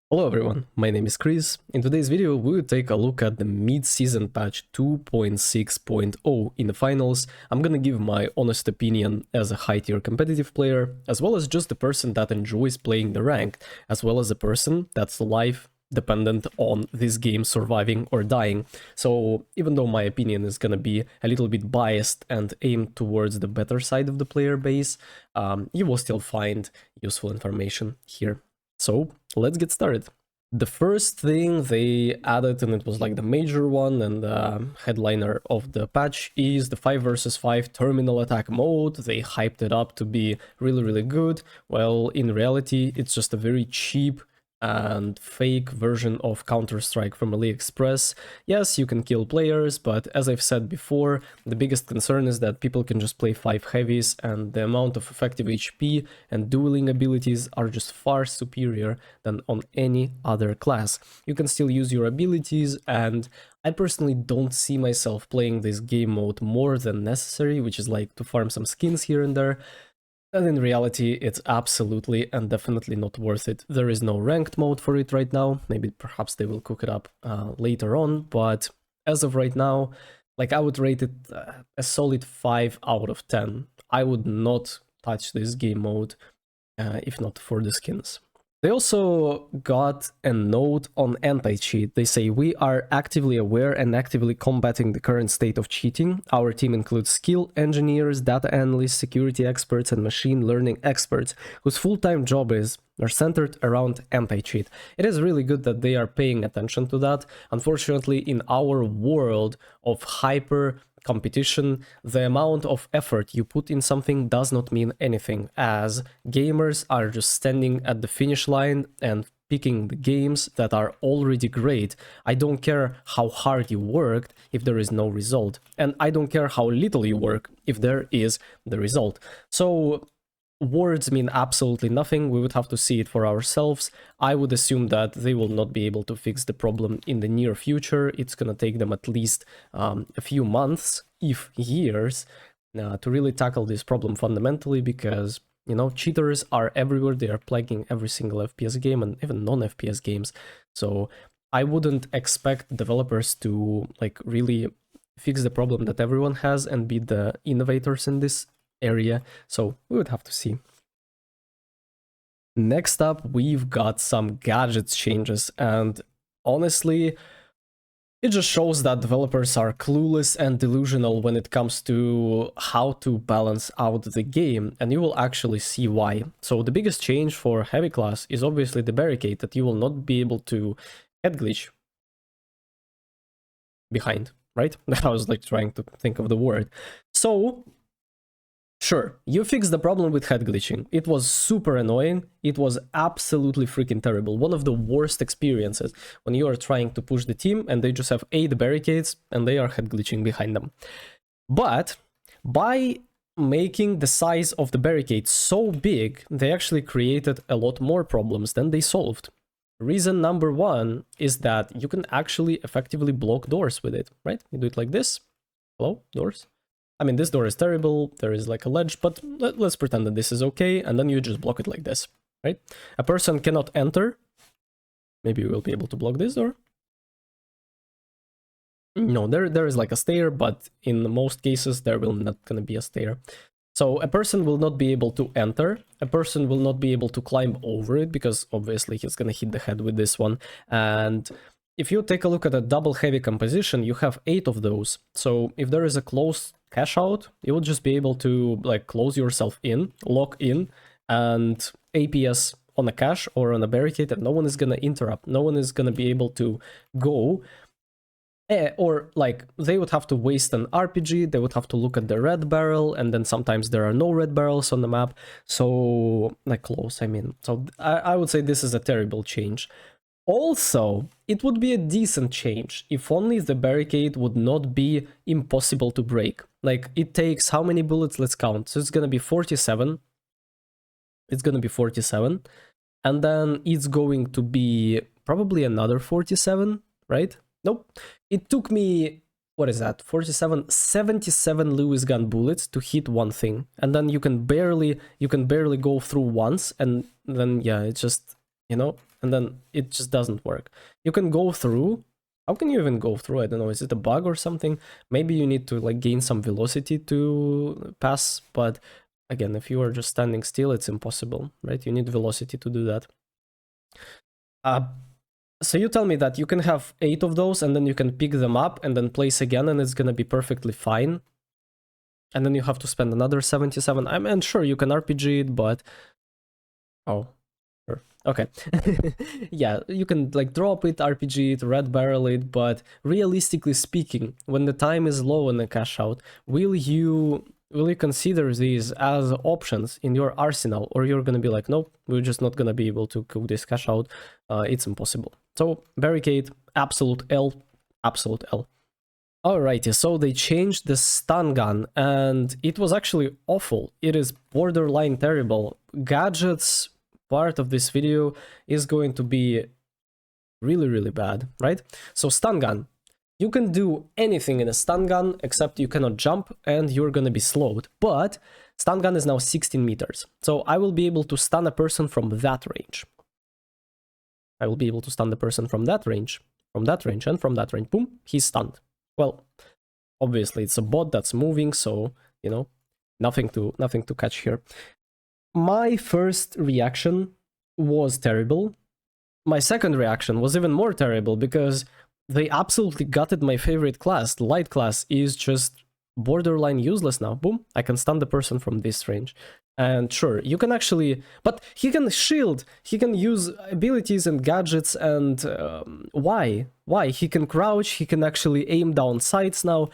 Hello everyone, my name is Chris. In today's video we will take a look at the mid-season patch 2.6.0 in the finals. I'm gonna give my honest opinion as a high-tier competitive player, as well as just the person that enjoys playing the ranked, as well as a person that's life dependent on this game surviving or dying. So even though my opinion is gonna be a little bit biased and aimed towards the better side of the player base, you will still find useful information here. So let's get started. The first thing they added, and it was like the major one and the headliner of the patch, is the 5 versus 5 terminal attack mode. They hyped it up to be really good. Well, in reality, it's just a very cheap and fake version of Counter-Strike from AliExpress. Yes, you can kill players, but as I've said before, the biggest concern is that people can just play 5 heavies, and the amount of effective HP and dueling abilities are just far superior than on any other class. You can still use your abilities, and I personally don't see myself playing this game mode more than necessary, which is like to farm some skins here and there. And in reality, it's absolutely and definitely not worth it. There is no ranked mode for it right now. Maybe perhaps they will cook it up later on, but as of right now, like, I would rate it a solid 5 out of 10. I would not touch this game mode if not for the skins. They also got a note on anti-cheat. They say, we are actively aware and actively combating the current state of cheating. Our team includes skill engineers, data analysts, security experts, and machine learning experts whose full-time job are centered around anti-cheat. It is really good that they are paying attention to that. Unfortunately, in our world of hyper competition, the amount of effort you put in something does not mean anything, as gamers are just standing at the finish line and picking the games that are already great. I don't care how hard you worked if there is no result, and I don't care how little you work if there is the result. So words mean absolutely nothing. We would have to see it for ourselves. I would assume that they will not be able to fix the problem in the near future. It's gonna take them at least a few months, if years, to really tackle this problem fundamentally, because, you know, cheaters are everywhere. They are plaguing every single FPS game and even non-FPS games. So I wouldn't expect developers to like really fix the problem that everyone has and be the innovators in this area, so we would have to see. Next up, we've got some gadgets changes, and honestly, it just shows that developers are clueless and delusional when it comes to how to balance out the game, and you will actually see why. So the biggest change for heavy class is obviously the barricade, that you will not be able to head glitch behind, right? I was like trying to think of the word. So sure, you fixed the problem with head glitching. It was super annoying. It was absolutely freaking terrible. One of the worst experiences when you are trying to push the team and they just have 8 barricades and they are head glitching behind them. But by making the size of the barricade so big, they actually created a lot more problems than they solved. Reason number one is that you can actually effectively block doors with it, right? You do it like this. Hello, doors. I mean, this door is terrible, there is like a ledge, but let's pretend that this is okay, and then you just block it like this, right? A person cannot enter. Maybe we will be able to block this door. No, there is like a stair, but in most cases there will not gonna be a stair. So a person will not be able to enter, a person will not be able to climb over it, because obviously he's gonna hit the head with this one, and if you take a look at a double heavy composition, you have 8 of those. So if there is a close cache out, you will just be able to like close yourself in, lock in, and APS on a cache or on a barricade, and no one is gonna interrupt. No one is gonna be able to go. Or like they would have to waste an RPG, they would have to look at the red barrel, and then sometimes there are no red barrels on the map. So like close, I mean. So I would say this is a terrible change. Also, it would be a decent change if only the barricade would not be impossible to break. Like, it takes how many bullets? Let's count. So it's gonna be 47. It's gonna be 47. And then it's going to be probably another 47, right? Nope. It took me, what is that? 47, 77 Lewis gun bullets to hit one thing. And then you can barely go through once, and then yeah, it's just, you know, and then it just doesn't work. You can go through. How can you even go through? I don't know. Is it a bug or something? Maybe you need to like gain some velocity to pass, but again, if you are just standing still, it's impossible, right? You need velocity to do that. So you tell me that you can have 8 of those and then you can pick them up and then place again and it's gonna be perfectly fine. And then you have to spend another 77. I mean, sure, you can RPG it, but... Oh, sure. Okay. Yeah, you can like drop it, RPG it, red barrel it, but realistically speaking, when the time is low on the cash out, will you consider these as options in your arsenal, or you're gonna be like, nope, we're just not gonna be able to cook this cash out, it's impossible. So Barricade, absolute L, absolute L. Alrighty, so they changed the stun gun and it was actually awful. It is borderline terrible. Gadgets part of this video is going to be really bad, right? So stun gun. You can do anything in a stun gun except you cannot jump and you're gonna be slowed. But stun gun is now 16 meters. So I will be able to stun a person from that range. I will be able to stun the person from that range, and from that range. Boom, he's stunned. Well, obviously it's a bot that's moving, so, you know, nothing to catch here. My first reaction was terrible. My second reaction was even more terrible because they absolutely gutted my favorite class. The light class is just borderline useless now. Boom, I can stun the person from this range. And sure, you can actually... But he can shield, he can use abilities and gadgets and... why? Why? He can crouch, he can actually aim down sights now.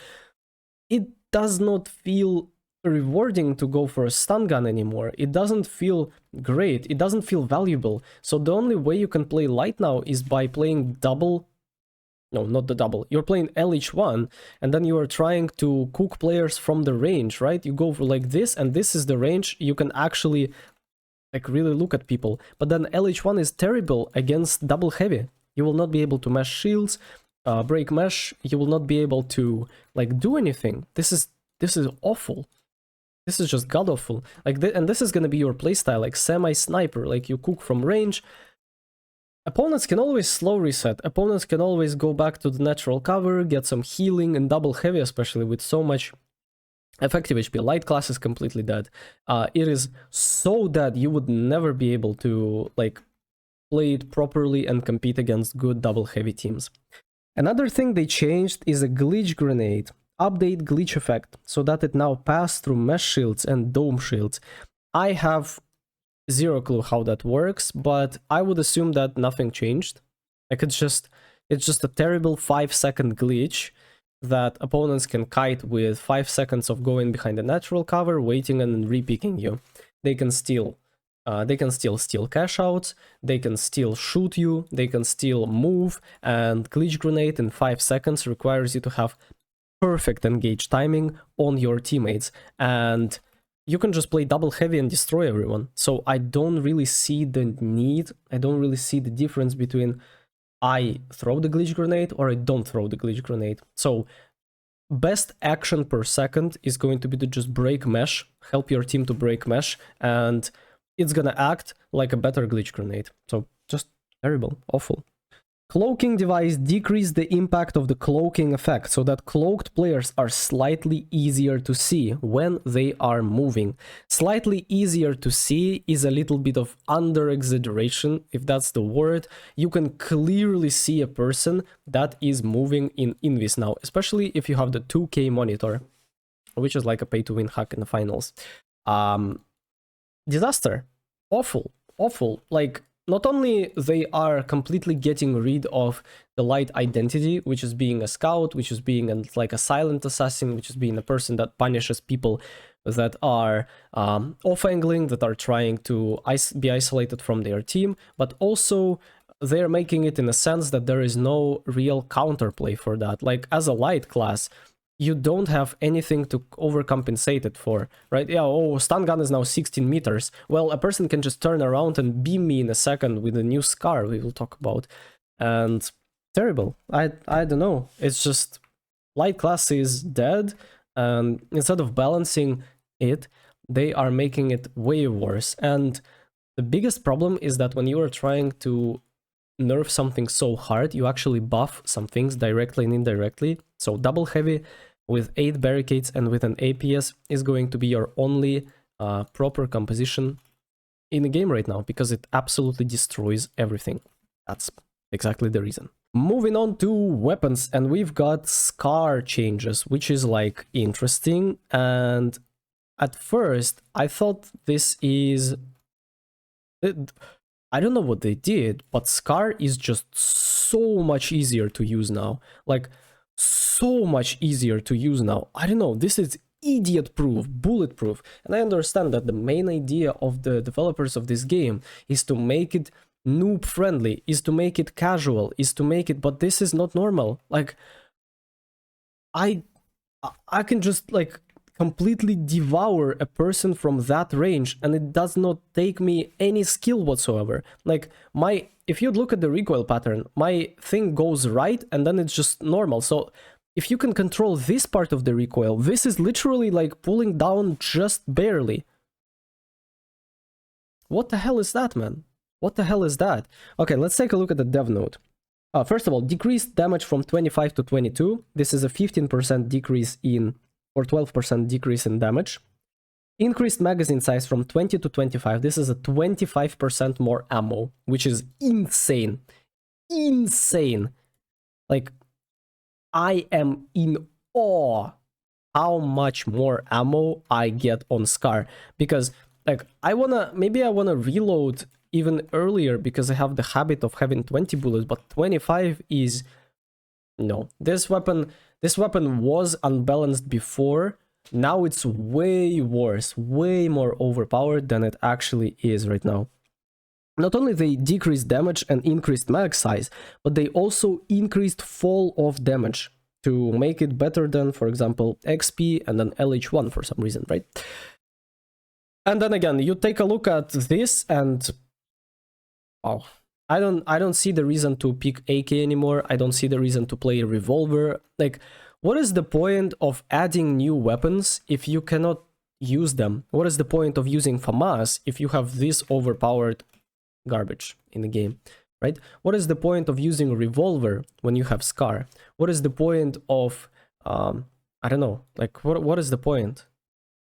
It does not feel rewarding to go for a stun gun anymore. It doesn't feel great, it doesn't feel valuable. So the only way you can play light now is by playing double... No, not the double. You're playing LH1, and then you are trying to cook players from the range, right? You go for like this, and this is the range. You can actually like really look at people. But then LH1 is terrible against double heavy. You will not be able to mesh shields, break mesh. You will not be able to like do anything. This is awful. This is just god awful. Like, and this is gonna be your playstyle, like semi-sniper. Like you cook from range. Opponents can always slow reset, opponents can always go back to the natural cover, get some healing, and double heavy especially with so much effective HP. Light class is completely dead. It is so dead you would never be able to like play it properly and compete against good double heavy teams. Another thing they changed is a glitch grenade. Update glitch effect so that it now passes through mesh shields and dome shields. I have zero clue how that works, but I would assume that nothing changed. Like it's just a terrible 5-second glitch that opponents can kite with 5 seconds of going behind the natural cover, waiting and then re-picking you. They can still steal cash outs, they can still shoot you, they can still move, and glitch grenade in 5 seconds requires you to have perfect engage timing on your teammates, and you can just play double heavy and destroy everyone. So I don't really see the need, I don't really see the difference between I throw the glitch grenade or I don't throw the glitch grenade. So best action per second is going to be to just break mesh, help your team to break mesh, and it's gonna act like a better glitch grenade. So just terrible, awful. Cloaking device decreased the impact of the cloaking effect so that cloaked players are slightly easier to see when they are moving. Slightly easier to see is a little bit of under-exaggeration, if that's the word. You can clearly see a person that is moving in Invis now, especially if you have the 2K monitor, which is like a pay-to-win hack in the finals. Disaster. Awful. Awful. Like, not only they are completely getting rid of the light identity, which is being a scout, which is being like a silent assassin, which is being a person that punishes people that are off-angling, that are trying to be isolated from their team, but also they're making it in a sense that there is no real counterplay for that. Like, as a light class, you don't have anything to overcompensate it for, right? Yeah, oh, stun gun is now 16 meters. Well, a person can just turn around and beam me in a second with a new SCAR we will talk about. And terrible. I don't know. It's just light class is dead, and instead of balancing it, they are making it way worse. And the biggest problem is that when you are trying to nerf something so hard, you actually buff some things directly and indirectly. So double heavy with 8 barricades and with an APS is going to be your only proper composition in the game right now, because it absolutely destroys everything. That's exactly the reason. Moving on to weapons, and we've got SCAR changes, which is like interesting. And at first I thought this is, I don't know what they did, but SCAR is just so much easier to use now. Like, so much easier to use now. I don't know, this is idiot proof, bulletproof. And I understand that the main idea of the developers of this game is to make it noob friendly, is to make it casual, is to make it, but this is not normal. Like, I can just like completely devour a person from that range, and it does not take me any skill whatsoever. Like, if you look at the recoil pattern, my thing goes right and then it's just normal. So if you can control this part of the recoil, this is literally like pulling down just barely. What the hell is that, man? What the hell is that? Okay, let's take a look at the dev note. First of all, decreased damage from 25 to 22. This is a 15% decrease in, or 12% decrease in damage. Increased magazine size from 20 to 25. This is a 25% more ammo, which is insane. Insane. Like, I am in awe how much more ammo I get on SCAR. Because, like, maybe I wanna reload even earlier because I have the habit of having 20 bullets, but 25 is... No. This weapon was unbalanced before. Now it's way worse, way more overpowered than it actually is right now. Not only they decreased damage and increased mag size, but they also increased fall of damage to make it better than, for example, XP and then LH1 for some reason, right? And then again, you take a look at this and... Oh, I don't see the reason to pick AK anymore. I don't see the reason to play a revolver. Like, what is the point of adding new weapons if you cannot use them? What is the point of using FAMAS if you have this overpowered garbage in the game, right? What is the point of using a revolver when you have SCAR? What is the point of, I don't know, like, what is the point?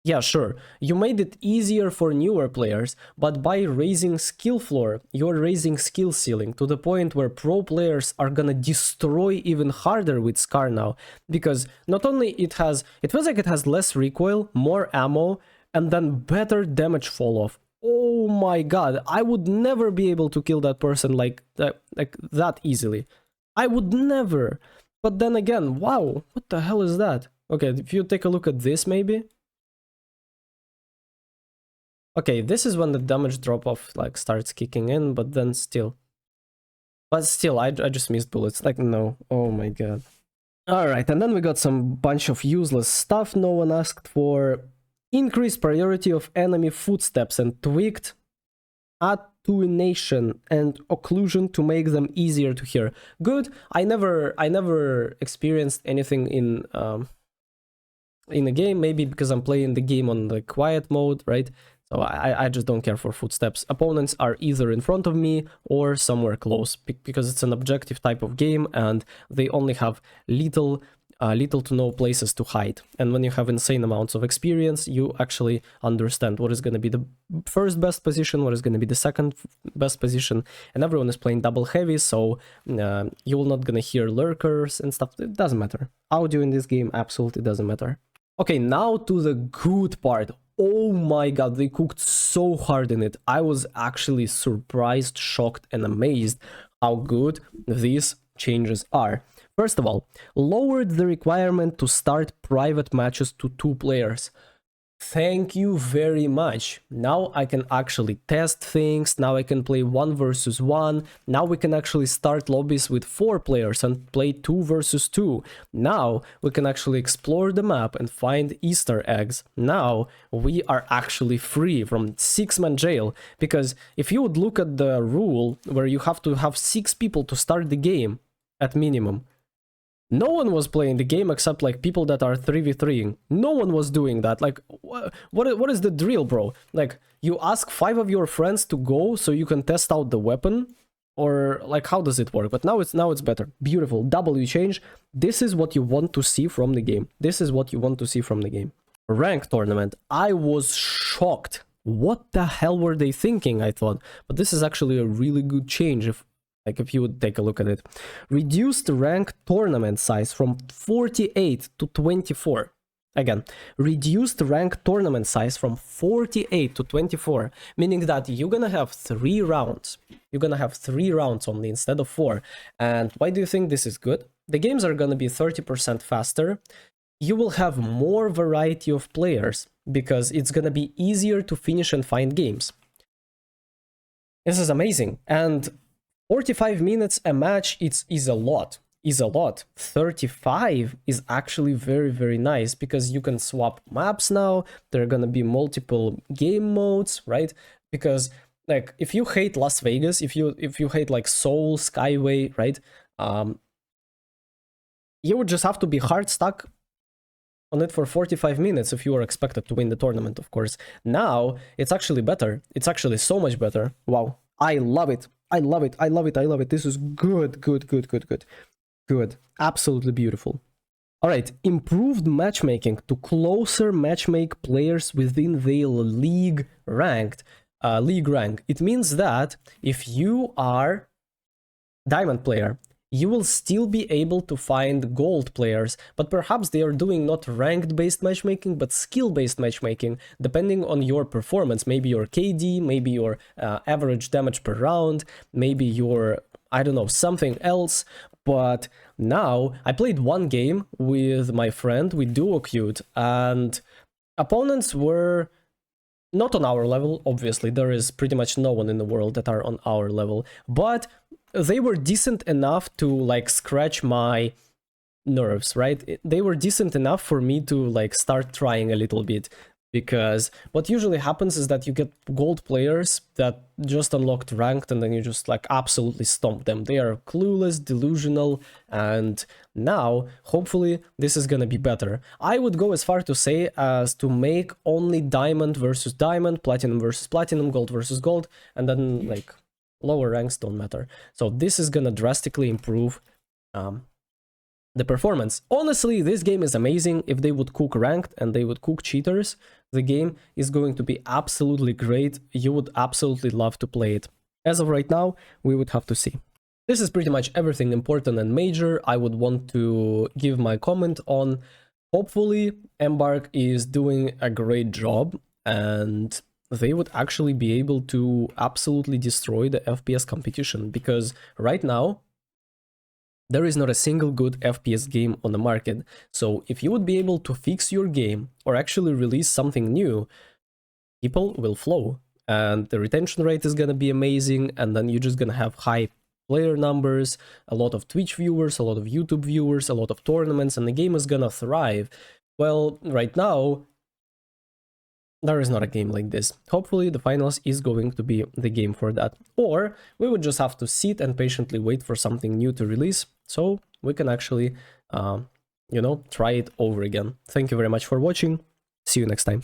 Yeah, sure, you made it easier for newer players, but by raising skill floor, you're raising skill ceiling to the point where pro players are gonna destroy even harder with SCAR now, because not only it feels like it has less recoil, more ammo, and then better damage fall off. Oh my god, I would never be able to kill that person like that easily. I would never. But then again, wow, what the hell is that? Okay, if you take a look at this maybe. Okay, this is when the damage drop-off like starts kicking in, but then still. But still, I just missed bullets. Like, no. Oh my god. Alright, and then we got some bunch of useless stuff no one asked for. Increased priority of enemy footsteps and tweaked attenuation and occlusion to make them easier to hear. Good. I never experienced anything in the game, maybe because I'm playing the game on the quiet mode, right? So I just don't care for footsteps. Opponents are either in front of me or somewhere close, because it's an objective type of game and they only have little to no places to hide. And when you have insane amounts of experience, you actually understand what is going to be the first best position, what is going to be the second best position, and everyone is playing double heavy, so you're not going to hear lurkers and stuff. It doesn't matter. Audio in this game absolutely doesn't matter. Okay, now to the good part. Oh my god, they cooked so hard in it. I was actually surprised, shocked, and amazed how good these changes are. First of all, lowered the requirement to start private matches to 2 players. Thank you very much. Now I can actually test things, now I can play 1 versus 1, now we can actually start lobbies with 4 players and play 2 versus 2. Now we can actually explore the map and find Easter eggs. Now we are actually free from 6-man jail, because if you would look at the rule where you have to have 6 people to start the game at minimum, no one was playing the game except like people that are 3v3ing. No one was doing that. Like, what is the drill, bro? Like, you ask 5 of your friends to go so you can test out the weapon? or like how does it work? But now it's better. Beautiful. W change. This is what you want to see from the game. This is what you want to see from the game. Rank tournament. I was shocked. What the hell were they thinking? I thought, but this is actually a really good change if you would take a look at it. Reduced rank tournament size from 48 to 24. Again, reduced rank tournament size from 48 to 24, meaning that you're gonna have 3 rounds. You're gonna have 3 rounds only instead of 4. And why do you think this is good? The games are gonna be 30% faster. You will have more variety of players because it's gonna be easier to finish and find games. This is amazing. And 45 minutes a match is a lot. 35 is actually very, very nice because you can swap maps now. There are gonna be multiple game modes, right? Because like if you hate Las Vegas, if you hate like Seoul, Skyway, right? You would just have to be hard stuck on it for 45 minutes if you were expected to win the tournament, of course. Now it's actually better. It's actually so much better. Wow, I love it. I love it. I love it. I love it. This is good. Good. Absolutely beautiful. All right. Improved matchmaking to closer matchmake players within their league rank. It means that if you are diamond player, you will still be able to find gold players, but perhaps they are doing not ranked based matchmaking, but skill based matchmaking, depending on your performance. Maybe your KD, maybe your average damage per round, maybe your, I don't know, something else. But now I played one game with my friend, with DuoCute, and opponents were not on our level. Obviously, there is pretty much no one in the world that are on our level, but they were decent enough to like scratch my nerves, right? They were decent enough for me to like start trying a little bit, because what usually happens is that you get gold players that just unlocked ranked and then you just like absolutely stomp them. They are clueless, delusional, and now hopefully this is gonna be better. I would go as far to say as to make only diamond versus diamond, platinum versus platinum, gold versus gold, and then like lower ranks don't matter. So this is gonna drastically improve the performance. Honestly, this game is amazing. If they would cook ranked and they would cook cheaters, the game is going to be absolutely great. You would absolutely love to play it. As of right now, we would have to see. This is pretty much everything important and major I would want to give my comment on. Hopefully, Embark is doing a great job and they would actually be able to absolutely destroy the FPS competition, because right now, there is not a single good FPS game on the market. So if you would be able to fix your game or actually release something new, people will flow and the retention rate is gonna be amazing, and then you're just gonna have high player numbers, a lot of Twitch viewers, a lot of YouTube viewers, a lot of tournaments, and the game is gonna thrive. Well, right now, there is not a game like this. Hopefully the finals is going to be the game for that. Or we would just have to sit and patiently wait for something new to release, so we can actually, try it over again. Thank you very much for watching. See you next time.